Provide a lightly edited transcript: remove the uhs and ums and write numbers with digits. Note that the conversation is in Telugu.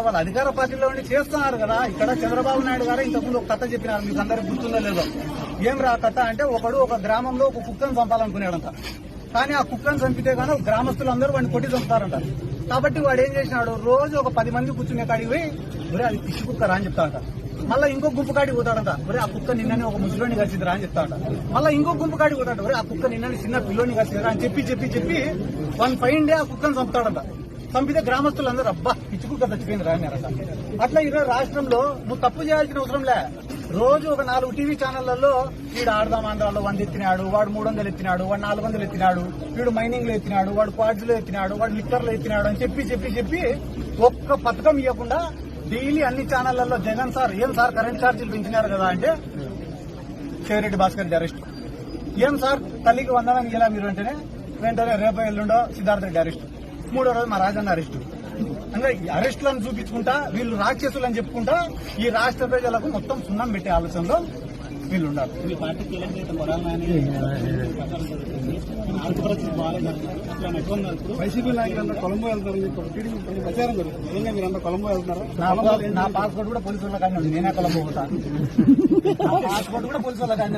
వాళ్ళ అధికార పార్టీలో ఉండి చేస్తున్నారు కదా. ఇక్కడ చంద్రబాబు నాయుడు గారు ఇంతకుముందు ఒక కథ చెప్పినారు, మీకు అందరికి గుర్తుందో లేదో. ఏం రా కథ అంటే, ఒక గ్రామంలో ఒక కుక్కను చంపాలనుకున్నాడంట. కానీ ఆ కుక్కను చంపితే కానీ గ్రామస్తులందరూ వాడిని కొట్టి చంపుతారంట. కాబట్టి వాడు ఏం చేసినాడు, రోజు ఒక 10 మంది కూర్చునే కాడికి పోయి ఒరే అది పిచ్చి కుక్కరా అని చెప్తాడంట. మళ్ళీ ఇంకో గుంపు కాడికి పోతాడంట, ఒరే ఆ కుక్క నిన్ననే ఒక ముసలోని కలిసిదిరా అని చెప్తాడంట. మళ్ళీ ఇంకో గుంపు కాడికి పోతాడు, ఒరే ఆ కుక్క నిన్నని చిన్న పిల్లోని కలిసిదిరా అని చెప్పి వన్ ఫైన్ డే ఆ కుక్కను చంపుతాడంట. చంపితే గ్రామస్తులందరూ అబ్బా పిచ్చి కుక్క చచ్చిపోయింది రా అన్నారట. అట్లా ఈరోజు రాష్ట్రంలో నువ్వు తప్పు చేయాల్సిన అవసరంలే. రోజు ఒక 4 టీవీ ఛానళ్లలో వీడు ఆడదాం ఆంధ్రాలో 100 ఎత్తినాడు, వాడు 300 ఎత్తినాడు, వాడు 400 ఎత్తినాడు, వీడు మైనింగ్ లో ఎత్తినాడు, వాడు క్వాడ్స్ లో ఎత్తినాడు, వాడు లిక్కర్లో ఎత్తినాడు అని చెప్పి ఒక్క పథకం ఇవ్వకుండా డైలీ అన్ని ఛానళ్లలో జగన్ సార్ ఏం సార్ కరెంట్ ఛార్జీలు పెంచినారు కదా అంటే చెవిరెడ్డి భాస్కర్ రెడ్డి అరెస్ట్. ఏం సార్ తల్లికి వందనం ఇలా మీరు వెంటనే రేపు ఎల్లుండో సిద్ధార్థ రెడ్డి అరెస్ట్. 3వ రోజు మా రాజన్న అరెస్టు. అంటే అరెస్టులను చూపించుకుంటా వీళ్ళు రాక్షసులు అని చెప్పుకుంటా ఈ రాష్ట్ర ప్రజలకు మొత్తం సున్నం పెట్టే ఆలోచనలో వీళ్ళు ఉన్నారు. వైసీపీ నాయకులంతా కొలంబో వెళ్తారని ప్రచారం జరుగుతుంది. మీరంతా కొలంబో వెళ్తున్నారా? నా పాస్పోర్ట్ కూడా పోలీసు వాళ్ళ కానీ ఉంది, నేనే కొలంబో పోతా. పాస్పోర్ట్ కూడా పోలీసు వాళ్ళ కానీ